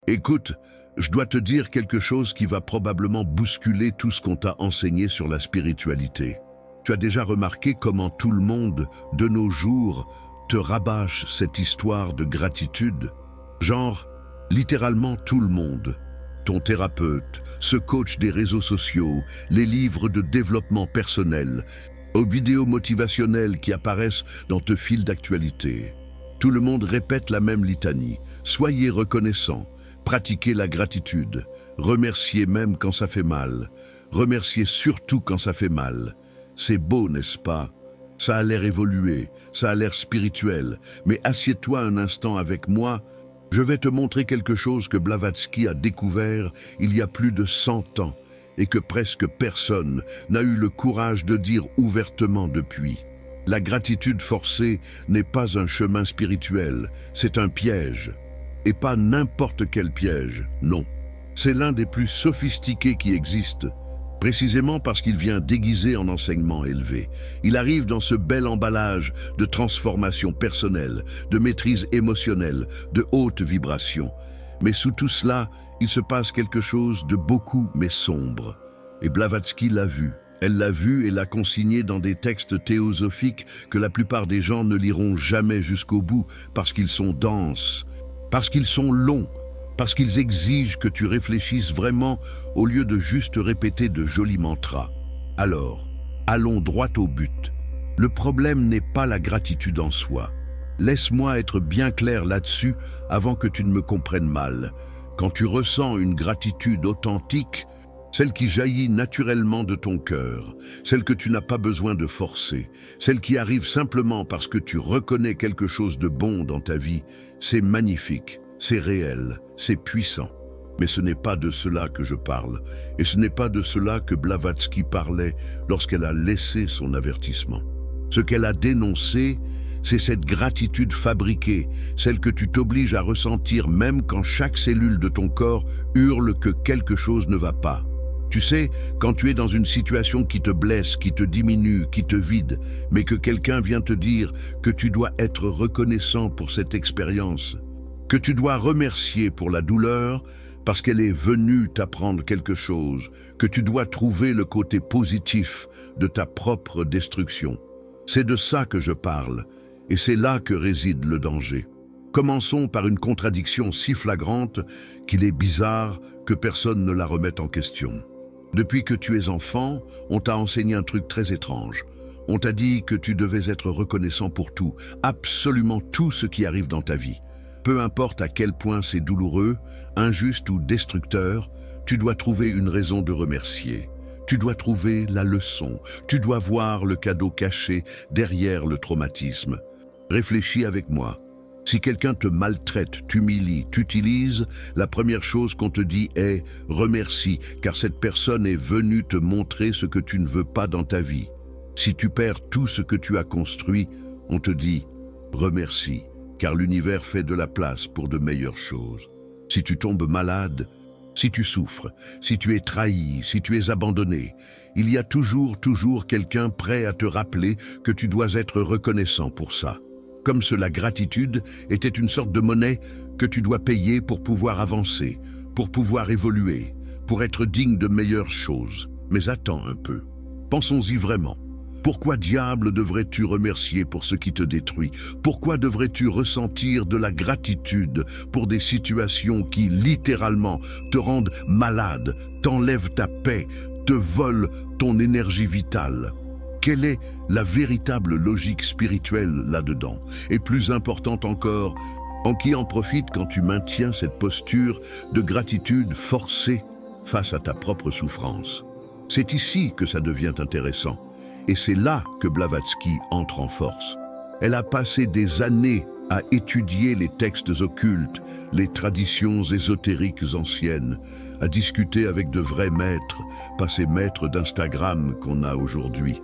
Écoute, je dois te dire quelque chose qui va probablement bousculer tout ce qu'on t'a enseigné sur la spiritualité. Tu as déjà remarqué comment tout le monde, de nos jours, te rabâche cette histoire de gratitude? Genre, littéralement tout le monde. Ton thérapeute, ce coach des réseaux sociaux, les livres de développement personnel, aux vidéos motivationnelles qui apparaissent dans tes fils d'actualité. Tout le monde répète la même litanie. Soyez reconnaissants, pratiquez la gratitude, remerciez même quand ça fait mal, remerciez surtout quand ça fait mal. C'est beau, n'est-ce pas? Ça a l'air évolué, ça a l'air spirituel, mais assieds-toi un instant avec moi. Je vais te montrer quelque chose que Blavatsky a découvert il y a plus de 100 ans et que presque personne n'a eu le courage de dire ouvertement depuis. La gratitude forcée n'est pas un chemin spirituel, c'est un piège. Et pas n'importe quel piège, non. C'est l'un des plus sophistiqués qui existent, précisément parce qu'il vient déguisé en enseignement élevé. Il arrive dans ce bel emballage de transformation personnelle, de maîtrise émotionnelle, de haute vibration. Mais sous tout cela, il se passe quelque chose de beaucoup mais sombre. Et Blavatsky l'a vu. Elle l'a vu et l'a consigné dans des textes théosophiques que la plupart des gens ne liront jamais jusqu'au bout parce qu'ils sont denses, parce qu'ils sont longs, parce qu'ils exigent que tu réfléchisses vraiment au lieu de juste répéter de jolis mantras. Alors, allons droit au but. Le problème n'est pas la gratitude en soi. Laisse-moi être bien clair là-dessus avant que tu ne me comprennes mal. Quand tu ressens une gratitude authentique, celle qui jaillit naturellement de ton cœur, celle que tu n'as pas besoin de forcer, celle qui arrive simplement parce que tu reconnais quelque chose de bon dans ta vie, c'est magnifique, c'est réel, c'est puissant. Mais ce n'est pas de cela que je parle, et ce n'est pas de cela que Blavatsky parlait lorsqu'elle a laissé son avertissement. Ce qu'elle a dénoncé, c'est cette gratitude fabriquée, celle que tu t'obliges à ressentir même quand chaque cellule de ton corps hurle que quelque chose ne va pas. Tu sais, quand tu es dans une situation qui te blesse, qui te diminue, qui te vide, mais que quelqu'un vient te dire que tu dois être reconnaissant pour cette expérience, que tu dois remercier pour la douleur parce qu'elle est venue t'apprendre quelque chose, que tu dois trouver le côté positif de ta propre destruction. C'est de ça que je parle, et c'est là que réside le danger. Commençons par une contradiction si flagrante qu'il est bizarre que personne ne la remette en question. Depuis que tu es enfant, on t'a enseigné un truc très étrange. On t'a dit que tu devais être reconnaissant pour tout, absolument tout ce qui arrive dans ta vie. Peu importe à quel point c'est douloureux, injuste ou destructeur, tu dois trouver une raison de remercier. Tu dois trouver la leçon. Tu dois voir le cadeau caché derrière le traumatisme. Réfléchis avec moi. Si quelqu'un te maltraite, t'humilie, t'utilise, la première chose qu'on te dit est « remercie » car cette personne est venue te montrer ce que tu ne veux pas dans ta vie. Si tu perds tout ce que tu as construit, on te dit « remercie » car l'univers fait de la place pour de meilleures choses. Si tu tombes malade, si tu souffres, si tu es trahi, si tu es abandonné, il y a toujours quelqu'un prêt à te rappeler que tu dois être reconnaissant pour ça. Comme si la gratitude était une sorte de monnaie que tu dois payer pour pouvoir avancer, pour pouvoir évoluer, pour être digne de meilleures choses. Mais attends un peu, pensons-y vraiment. Pourquoi diable devrais-tu remercier pour ce qui te détruit? Pourquoi devrais-tu ressentir de la gratitude pour des situations qui, littéralement, te rendent malade, t'enlèvent ta paix, te volent ton énergie vitale? Quelle est la véritable logique spirituelle là-dedans? Et plus importante encore, qui en profite quand tu maintiens cette posture de gratitude forcée face à ta propre souffrance? C'est ici que ça devient intéressant. Et c'est là que Blavatsky entre en force. Elle a passé des années à étudier les textes occultes, les traditions ésotériques anciennes, à discuter avec de vrais maîtres, pas ces maîtres d'Instagram qu'on a aujourd'hui.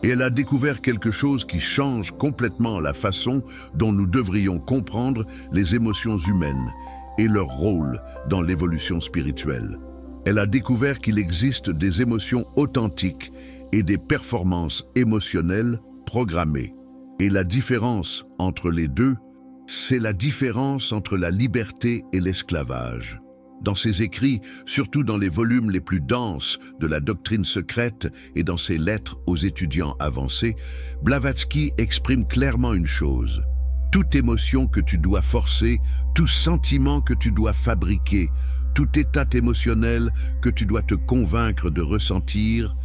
Et elle a découvert quelque chose qui change complètement la façon dont nous devrions comprendre les émotions humaines et leur rôle dans l'évolution spirituelle. Elle a découvert qu'il existe des émotions authentiques et des performances émotionnelles programmées. Et la différence entre les deux, c'est la différence entre la liberté et l'esclavage. Dans ses écrits, surtout dans les volumes les plus denses de la doctrine secrète et dans ses lettres aux étudiants avancés, Blavatsky exprime clairement une chose. Toute émotion que tu dois forcer, tout sentiment que tu dois fabriquer, tout état émotionnel que tu dois te convaincre de ressentir,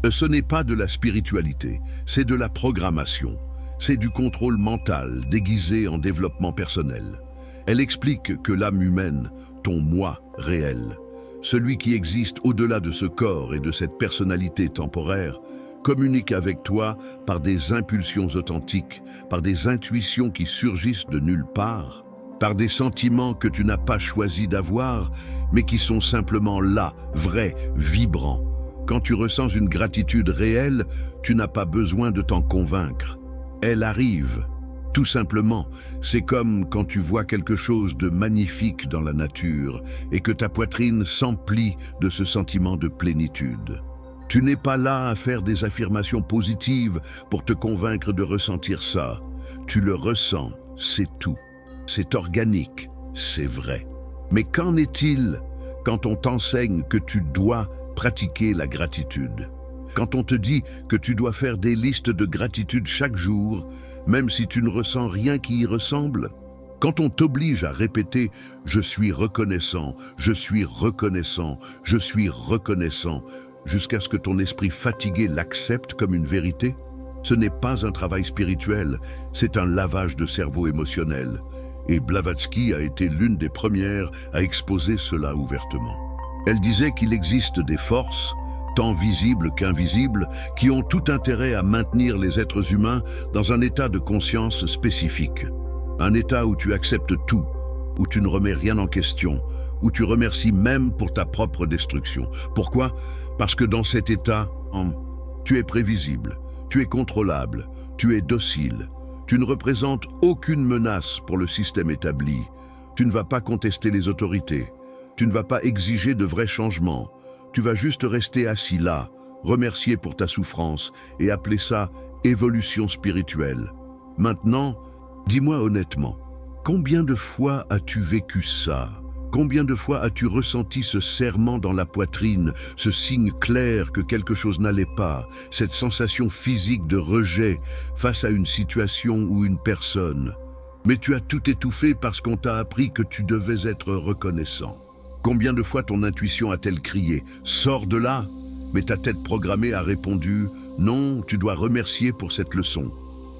ce n'est pas de la spiritualité, c'est de la programmation. C'est du contrôle mental déguisé en développement personnel. Elle explique que l'âme humaine, ton moi réel, celui qui existe au-delà de ce corps et de cette personnalité temporaire, communique avec toi par des impulsions authentiques, par des intuitions qui surgissent de nulle part, par des sentiments que tu n'as pas choisi d'avoir, mais qui sont simplement là, vrais, vibrants. Quand tu ressens une gratitude réelle, tu n'as pas besoin de t'en convaincre. Elle arrive. Tout simplement, c'est comme quand tu vois quelque chose de magnifique dans la nature et que ta poitrine s'emplit de ce sentiment de plénitude. Tu n'es pas là à faire des affirmations positives pour te convaincre de ressentir ça. Tu le ressens, c'est tout. C'est organique, c'est vrai. Mais qu'en est-il quand on t'enseigne que tu dois pratiquer la gratitude? Quand on te dit que tu dois faire des listes de gratitude chaque jour, même si tu ne ressens rien qui y ressemble? Quand on t'oblige à répéter « je suis reconnaissant, je suis reconnaissant, je suis reconnaissant », jusqu'à ce que ton esprit fatigué l'accepte comme une vérité? Ce n'est pas un travail spirituel, c'est un lavage de cerveau émotionnel. Et Blavatsky a été l'une des premières à exposer cela ouvertement. Elle disait qu'il existe des forces, tant visibles qu'invisibles, qui ont tout intérêt à maintenir les êtres humains dans un état de conscience spécifique. Un état où tu acceptes tout, où tu ne remets rien en question, où tu remercies même pour ta propre destruction. Pourquoi? Parce que dans cet état, tu es prévisible, tu es contrôlable, tu es docile. Tu ne représentes aucune menace pour le système établi. Tu ne vas pas contester les autorités. Tu ne vas pas exiger de vrais changements. Tu vas juste rester assis là, remercier pour ta souffrance et appeler ça évolution spirituelle. Maintenant, dis-moi honnêtement, combien de fois as-tu vécu ça? Combien de fois as-tu ressenti ce serrement dans la poitrine, ce signe clair que quelque chose n'allait pas, cette sensation physique de rejet face à une situation ou une personne? Mais tu as tout étouffé parce qu'on t'a appris que tu devais être reconnaissant. Combien de fois ton intuition a-t-elle crié « Sors de là !» Mais ta tête programmée a répondu « Non, tu dois remercier pour cette leçon. »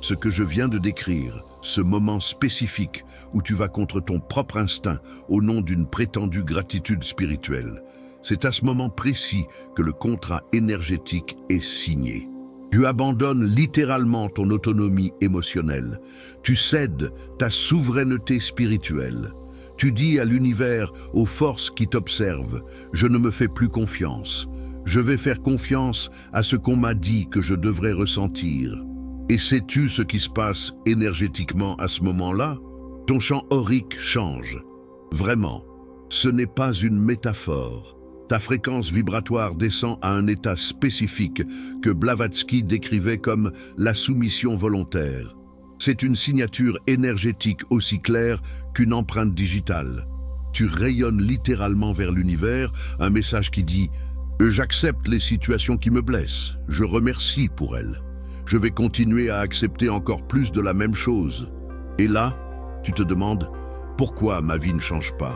Ce que je viens de décrire, ce moment spécifique où tu vas contre ton propre instinct au nom d'une prétendue gratitude spirituelle, c'est à ce moment précis que le contrat énergétique est signé. Tu abandonnes littéralement ton autonomie émotionnelle. Tu cèdes ta souveraineté spirituelle. Tu dis à l'univers, aux forces qui t'observent, « Je ne me fais plus confiance. Je vais faire confiance à ce qu'on m'a dit que je devrais ressentir. » Et sais-tu ce qui se passe énergétiquement à ce moment-là? Ton champ aurique change. Vraiment, ce n'est pas une métaphore. Ta fréquence vibratoire descend à un état spécifique que Blavatsky décrivait comme la soumission volontaire. C'est une signature énergétique aussi claire qu'une empreinte digitale. Tu rayonnes littéralement vers l'univers, un message qui dit « J'accepte les situations qui me blessent, je remercie pour elles. Je vais continuer à accepter encore plus de la même chose. » Et là, tu te demandes « Pourquoi ma vie ne change pas?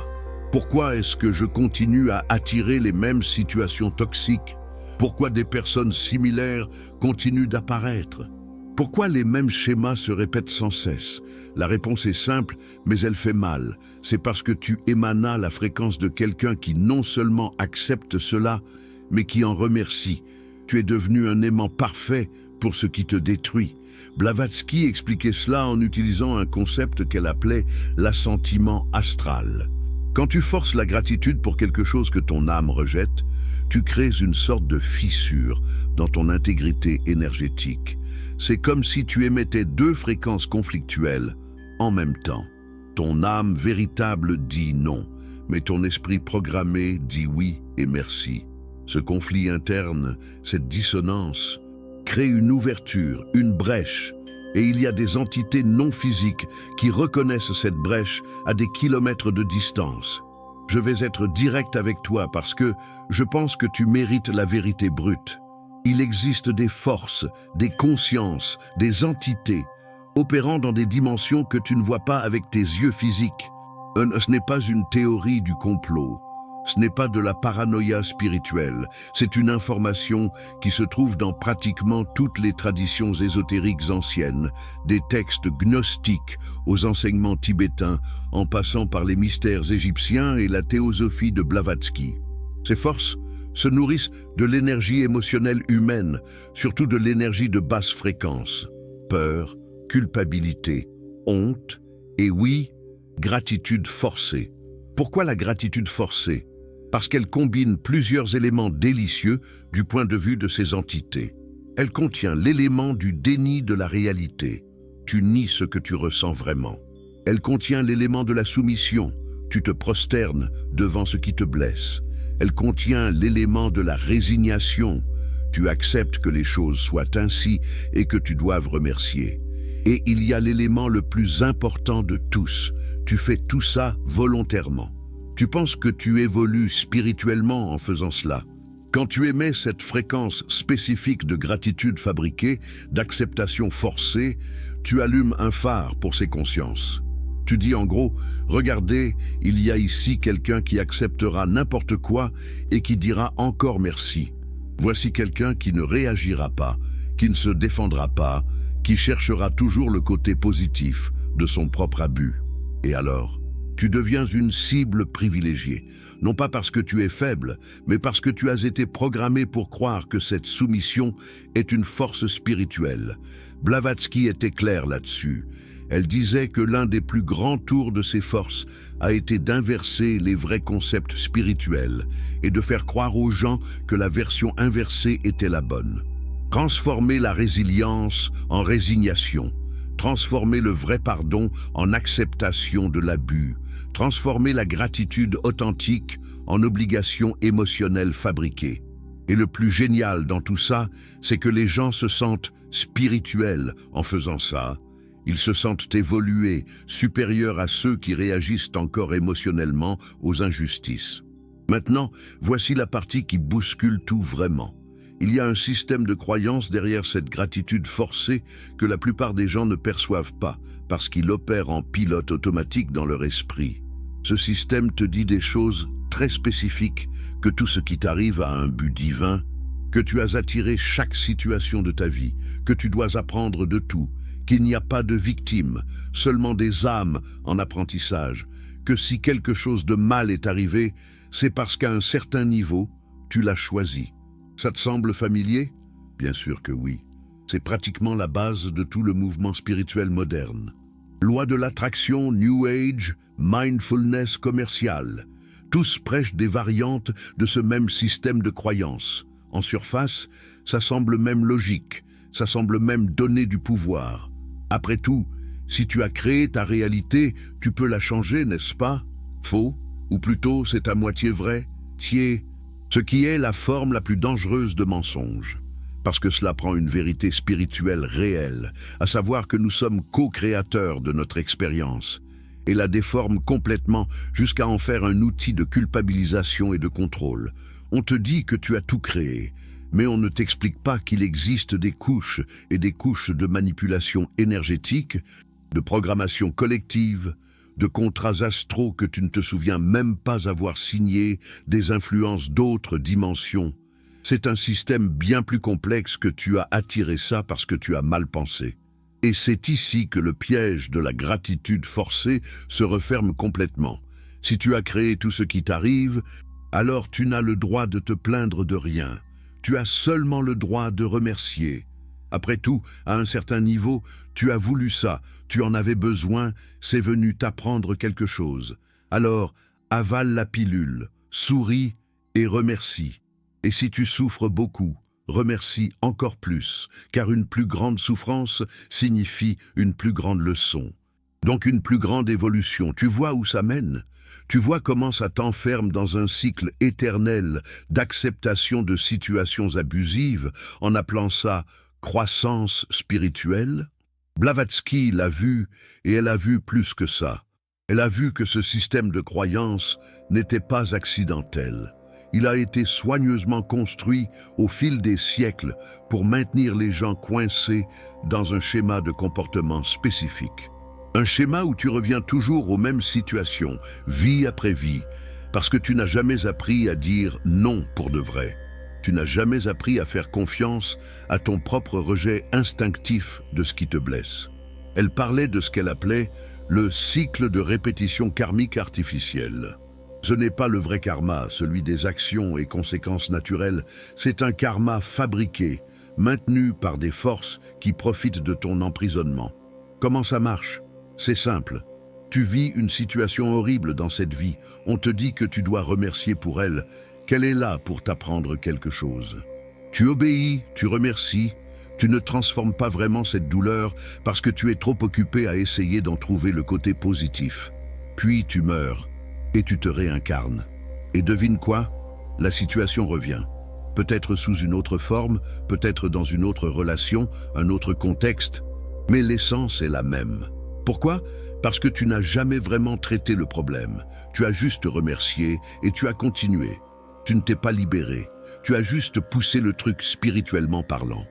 Pourquoi est-ce que je continue à attirer les mêmes situations toxiques? Pourquoi des personnes similaires continuent d'apparaître? Pourquoi les mêmes schémas se répètent sans cesse? La réponse est simple, mais elle fait mal. C'est parce que tu émanas la fréquence de quelqu'un qui non seulement accepte cela, mais qui en remercie. Tu es devenu un aimant parfait pour ce qui te détruit. Blavatsky expliquait cela en utilisant un concept qu'elle appelait l'assentiment astral. Quand tu forces la gratitude pour quelque chose que ton âme rejette, tu crées une sorte de fissure dans ton intégrité énergétique. C'est comme si tu émettais deux fréquences conflictuelles en même temps. Ton âme véritable dit non, mais ton esprit programmé dit oui et merci. Ce conflit interne, cette dissonance, crée une ouverture, une brèche, et il y a des entités non physiques qui reconnaissent cette brèche à des kilomètres de distance. Je vais être direct avec toi parce que je pense que tu mérites la vérité brute. Il existe des forces, des consciences, des entités, opérant dans des dimensions que tu ne vois pas avec tes yeux physiques. Ce n'est pas une théorie du complot. Ce n'est pas de la paranoïa spirituelle, c'est une information qui se trouve dans pratiquement toutes les traditions ésotériques anciennes, des textes gnostiques aux enseignements tibétains, en passant par les mystères égyptiens et la théosophie de Blavatsky. Ces forces se nourrissent de l'énergie émotionnelle humaine, surtout de l'énergie de basse fréquence. Peur, culpabilité, honte et oui, gratitude forcée. Pourquoi la gratitude forcée ? Parce qu'elle combine plusieurs éléments délicieux du point de vue de ces entités. Elle contient l'élément du déni de la réalité. Tu nies ce que tu ressens vraiment. Elle contient l'élément de la soumission. Tu te prosternes devant ce qui te blesse. Elle contient l'élément de la résignation. Tu acceptes que les choses soient ainsi et que tu doives remercier. Et il y a l'élément le plus important de tous. Tu fais tout ça volontairement. Tu penses que tu évolues spirituellement en faisant cela. Quand tu émets cette fréquence spécifique de gratitude fabriquée, d'acceptation forcée, tu allumes un phare pour ces consciences. Tu dis en gros, regardez, il y a ici quelqu'un qui acceptera n'importe quoi et qui dira encore merci. Voici quelqu'un qui ne réagira pas, qui ne se défendra pas, qui cherchera toujours le côté positif de son propre abus. Et alors ? Tu deviens une cible privilégiée, non pas parce que tu es faible, mais parce que tu as été programmé pour croire que cette soumission est une force spirituelle. Blavatsky était clair là-dessus. Elle disait que l'un des plus grands tours de ces forces a été d'inverser les vrais concepts spirituels et de faire croire aux gens que la version inversée était la bonne. Transformer la résilience en résignation. Transformer le vrai pardon en acceptation de l'abus. Transformer la gratitude authentique en obligation émotionnelle fabriquée. Et le plus génial dans tout ça, c'est que les gens se sentent spirituels en faisant ça. Ils se sentent évolués, supérieurs à ceux qui réagissent encore émotionnellement aux injustices. Maintenant, voici la partie qui bouscule tout vraiment. Il y a un système de croyance derrière cette gratitude forcée que la plupart des gens ne perçoivent pas parce qu'il opère en pilote automatique dans leur esprit. Ce système te dit des choses très spécifiques, que tout ce qui t'arrive a un but divin, que tu as attiré chaque situation de ta vie, que tu dois apprendre de tout, qu'il n'y a pas de victimes, seulement des âmes en apprentissage, que si quelque chose de mal est arrivé, c'est parce qu'à un certain niveau, tu l'as choisi. Ça te semble familier? Bien sûr que oui. C'est pratiquement la base de tout le mouvement spirituel moderne. Loi de l'attraction, New Age, mindfulness commercial. Tous prêchent des variantes de ce même système de croyance. En surface, ça semble même logique, ça semble même donner du pouvoir. Après tout, si tu as créé ta réalité, tu peux la changer, n'est-ce pas? Faux? Ou plutôt, c'est à moitié vrai? Tiers? Ce qui est la forme la plus dangereuse de mensonge. Parce que cela prend une vérité spirituelle réelle, à savoir que nous sommes co-créateurs de notre expérience, et la déforme complètement jusqu'à en faire un outil de culpabilisation et de contrôle. On te dit que tu as tout créé, mais on ne t'explique pas qu'il existe des couches et des couches de manipulation énergétique, de programmation collective, de contrats astraux que tu ne te souviens même pas avoir signés, des influences d'autres dimensions. C'est un système bien plus complexe que tu as attiré ça parce que tu as mal pensé. Et c'est ici que le piège de la gratitude forcée se referme complètement. Si tu as créé tout ce qui t'arrive, alors tu n'as le droit de te plaindre de rien. Tu as seulement le droit de remercier. Après tout, à un certain niveau, tu as voulu ça, tu en avais besoin, c'est venu t'apprendre quelque chose. Alors, avale la pilule, souris et remercie. Et si tu souffres beaucoup, remercie encore plus, car une plus grande souffrance signifie une plus grande leçon. Donc une plus grande évolution. Tu vois où ça mène? Tu vois comment ça t'enferme dans un cycle éternel d'acceptation de situations abusives, en appelant ça croissance spirituelle? Blavatsky l'a vu, et elle a vu plus que ça. Elle a vu que ce système de croyance n'était pas accidentel. Il a été soigneusement construit au fil des siècles pour maintenir les gens coincés dans un schéma de comportement spécifique. Un schéma où tu reviens toujours aux mêmes situations, vie après vie, parce que tu n'as jamais appris à dire non pour de vrai. Tu n'as jamais appris à faire confiance à ton propre rejet instinctif de ce qui te blesse. Elle parlait de ce qu'elle appelait le cycle de répétition karmique artificielle. Ce n'est pas le vrai karma, celui des actions et conséquences naturelles, c'est un karma fabriqué, maintenu par des forces qui profitent de ton emprisonnement. Comment ça marche? C'est simple. Tu vis une situation horrible dans cette vie, on te dit que tu dois remercier pour elle, qu'elle est là pour t'apprendre quelque chose. Tu obéis, tu remercies, tu ne transformes pas vraiment cette douleur parce que tu es trop occupé à essayer d'en trouver le côté positif. Puis tu meurs. Et tu te réincarnes. Et devine quoi? La situation revient. Peut-être sous une autre forme, peut-être dans une autre relation, un autre contexte, mais l'essence est la même. Pourquoi? Parce que tu n'as jamais vraiment traité le problème. Tu as juste remercié et tu as continué. Tu ne t'es pas libéré. Tu as juste poussé le truc spirituellement parlant.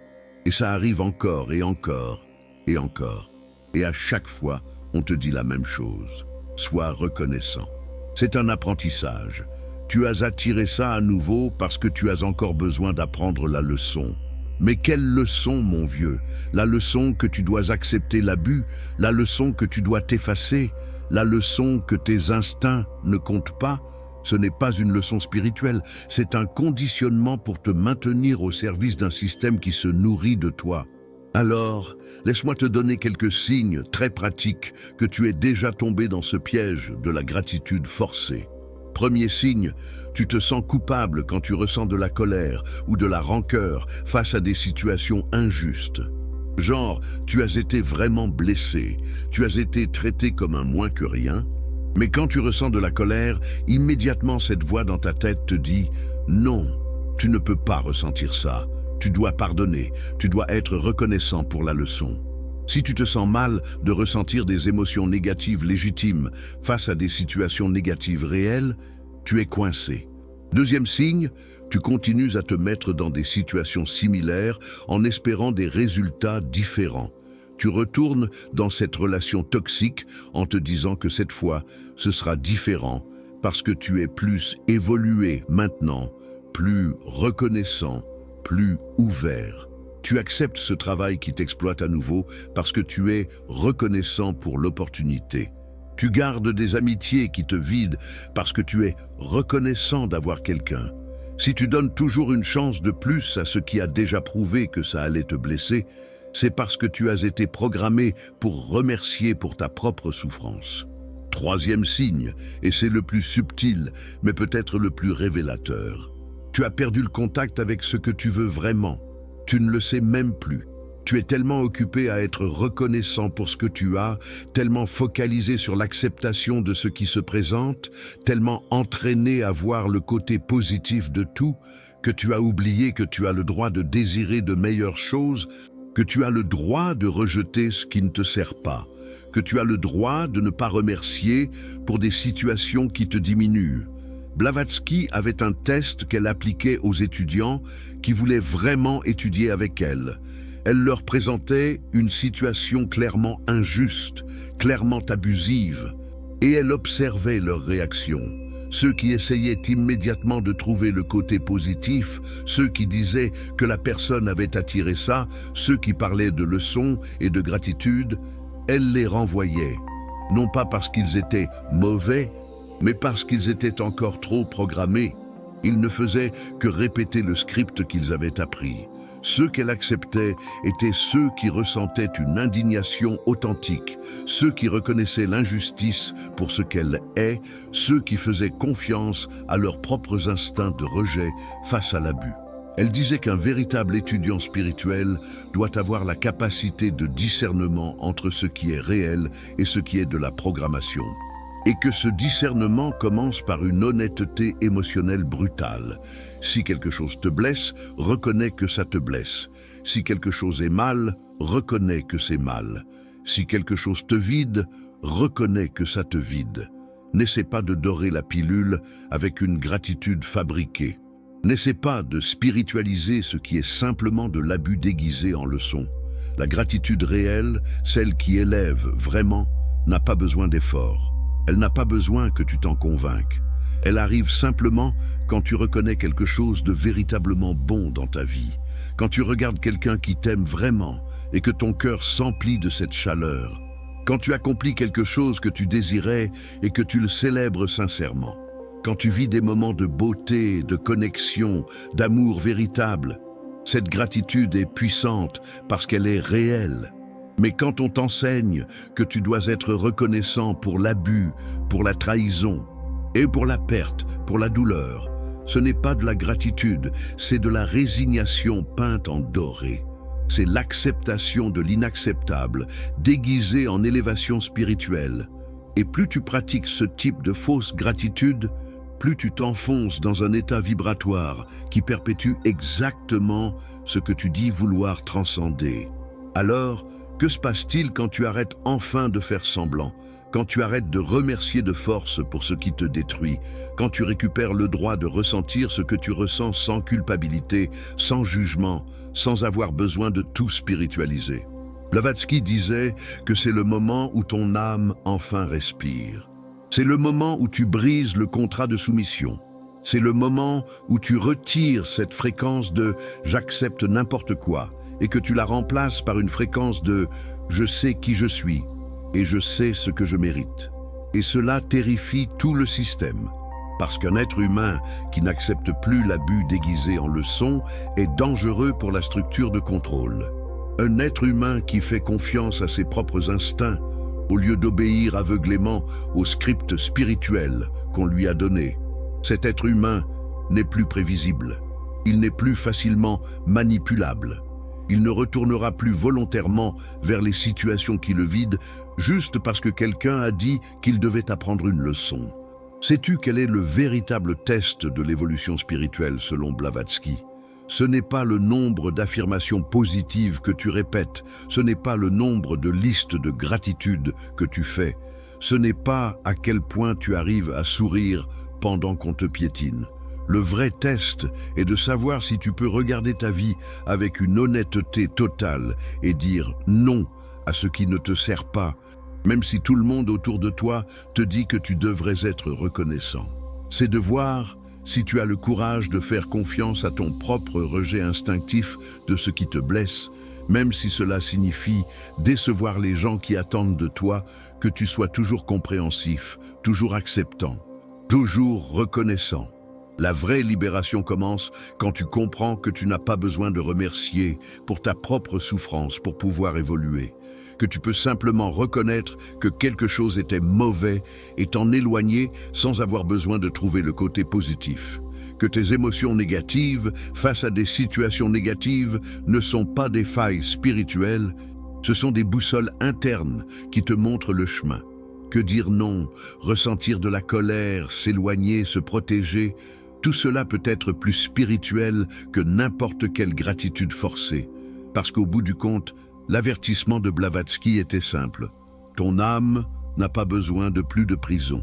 Et ça arrive encore et encore et encore. Et à chaque fois, on te dit la même chose. Sois reconnaissant. C'est un apprentissage. Tu as attiré ça à nouveau parce que tu as encore besoin d'apprendre la leçon. Mais quelle leçon, mon vieux? La leçon que tu dois accepter l'abus, la leçon que tu dois t'effacer, la leçon que tes instincts ne comptent pas. Ce n'est pas une leçon spirituelle, c'est un conditionnement pour te maintenir au service d'un système qui se nourrit de toi. Alors, laisse-moi te donner quelques signes très pratiques que tu es déjà tombé dans ce piège de la gratitude forcée. Premier signe, tu te sens coupable quand tu ressens de la colère ou de la rancœur face à des situations injustes. Genre, tu as été vraiment blessé, tu as été traité comme un moins que rien, mais quand tu ressens de la colère, immédiatement cette voix dans ta tête te dit « Non, tu ne peux pas ressentir ça. Tu dois pardonner, tu dois être reconnaissant pour la leçon. » Si tu te sens mal de ressentir des émotions négatives légitimes face à des situations négatives réelles, tu es coincé. Deuxième signe, tu continues à te mettre dans des situations similaires en espérant des résultats différents. Tu retournes dans cette relation toxique en te disant que cette fois, ce sera différent parce que tu es plus évolué maintenant, plus reconnaissant, plus ouvert. Tu acceptes ce travail qui t'exploite à nouveau parce que tu es reconnaissant pour l'opportunité. Tu gardes des amitiés qui te vident parce que tu es reconnaissant d'avoir quelqu'un. Si tu donnes toujours une chance de plus à ce qui a déjà prouvé que ça allait te blesser, c'est parce que tu as été programmé pour remercier pour ta propre souffrance. Troisième signe, et c'est le plus subtil, mais peut-être le plus révélateur. Tu as perdu le contact avec ce que tu veux vraiment. Tu ne le sais même plus. Tu es tellement occupé à être reconnaissant pour ce que tu as, tellement focalisé sur l'acceptation de ce qui se présente, tellement entraîné à voir le côté positif de tout, que tu as oublié que tu as le droit de désirer de meilleures choses, que tu as le droit de rejeter ce qui ne te sert pas, que tu as le droit de ne pas remercier pour des situations qui te diminuent. Blavatsky avait un test qu'elle appliquait aux étudiants qui voulaient vraiment étudier avec elle. Elle leur présentait une situation clairement injuste, clairement abusive, et elle observait leurs réactions. Ceux qui essayaient immédiatement de trouver le côté positif, ceux qui disaient que la personne avait attiré ça, ceux qui parlaient de leçons et de gratitude, elle les renvoyait, non pas parce qu'ils étaient mauvais, mais parce qu'ils étaient encore trop programmés. Ils ne faisaient que répéter le script qu'ils avaient appris. Ceux qu'elle acceptait étaient ceux qui ressentaient une indignation authentique, ceux qui reconnaissaient l'injustice pour ce qu'elle est, ceux qui faisaient confiance à leurs propres instincts de rejet face à l'abus. Elle disait qu'un véritable étudiant spirituel doit avoir la capacité de discernement entre ce qui est réel et ce qui est de la programmation. Et que ce discernement commence par une honnêteté émotionnelle brutale. Si quelque chose te blesse, reconnais que ça te blesse. Si quelque chose est mal, reconnais que c'est mal. Si quelque chose te vide, reconnais que ça te vide. N'essaie pas de dorer la pilule avec une gratitude fabriquée. N'essaie pas de spiritualiser ce qui est simplement de l'abus déguisé en leçon. La gratitude réelle, celle qui élève vraiment, n'a pas besoin d'effort. Elle n'a pas besoin que tu t'en convainques. Elle arrive simplement quand tu reconnais quelque chose de véritablement bon dans ta vie, quand tu regardes quelqu'un qui t'aime vraiment et que ton cœur s'emplit de cette chaleur, quand tu accomplis quelque chose que tu désirais et que tu le célèbres sincèrement, quand tu vis des moments de beauté, de connexion, d'amour véritable. Cette gratitude est puissante parce qu'elle est réelle. Mais quand on t'enseigne que tu dois être reconnaissant pour l'abus, pour la trahison et pour la perte, pour la douleur, ce n'est pas de la gratitude, c'est de la résignation peinte en doré. C'est l'acceptation de l'inacceptable, déguisée en élévation spirituelle. Et plus tu pratiques ce type de fausse gratitude, plus tu t'enfonces dans un état vibratoire qui perpétue exactement ce que tu dis vouloir transcender. Alors, que se passe-t-il quand tu arrêtes enfin de faire semblant, quand tu arrêtes de remercier de force pour ce qui te détruit, quand tu récupères le droit de ressentir ce que tu ressens sans culpabilité, sans jugement, sans avoir besoin de tout spiritualiser? Blavatsky disait que c'est le moment où ton âme enfin respire. C'est le moment où tu brises le contrat de soumission. C'est le moment où tu retires cette fréquence de « j'accepte n'importe quoi » et que tu la remplaces par une fréquence de « je sais qui je suis et je sais ce que je mérite ». Et cela terrifie tout le système, parce qu'un être humain qui n'accepte plus l'abus déguisé en leçon est dangereux pour la structure de contrôle. Un être humain qui fait confiance à ses propres instincts au lieu d'obéir aveuglément au script spirituel qu'on lui a donné. Cet être humain n'est plus prévisible. Il n'est plus facilement manipulable. Il ne retournera plus volontairement vers les situations qui le vident juste parce que quelqu'un a dit qu'il devait apprendre une leçon. Sais-tu quel est le véritable test de l'évolution spirituelle selon Blavatsky ? Ce n'est pas le nombre d'affirmations positives que tu répètes, ce n'est pas le nombre de listes de gratitude que tu fais, ce n'est pas à quel point tu arrives à sourire pendant qu'on te piétine. Le vrai test est de savoir si tu peux regarder ta vie avec une honnêteté totale et dire non à ce qui ne te sert pas, même si tout le monde autour de toi te dit que tu devrais être reconnaissant. C'est de voir si tu as le courage de faire confiance à ton propre rejet instinctif de ce qui te blesse, même si cela signifie décevoir les gens qui attendent de toi que tu sois toujours compréhensif, toujours acceptant, toujours reconnaissant. La vraie libération commence quand tu comprends que tu n'as pas besoin de remercier pour ta propre souffrance pour pouvoir évoluer, que tu peux simplement reconnaître que quelque chose était mauvais et t'en éloigner sans avoir besoin de trouver le côté positif, que tes émotions négatives face à des situations négatives ne sont pas des failles spirituelles, ce sont des boussoles internes qui te montrent le chemin. Que dire non, ressentir de la colère, s'éloigner, se protéger, tout cela peut être plus spirituel que n'importe quelle gratitude forcée, parce qu'au bout du compte, l'avertissement de Blavatsky était simple. Ton âme n'a pas besoin de plus de prison.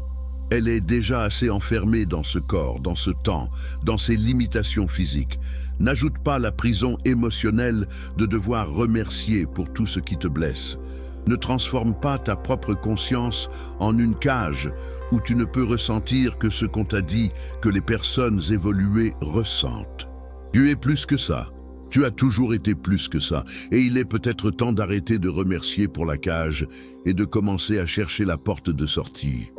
Elle est déjà assez enfermée dans ce corps, dans ce temps, dans ses limitations physiques. N'ajoute pas la prison émotionnelle de devoir remercier pour tout ce qui te blesse. Ne transforme pas ta propre conscience en une cage où tu ne peux ressentir que ce qu'on t'a dit que les personnes évoluées ressentent. Tu es plus que ça. Tu as toujours été plus que ça, et il est peut-être temps d'arrêter de remercier pour la cage et de commencer à chercher la porte de sortie.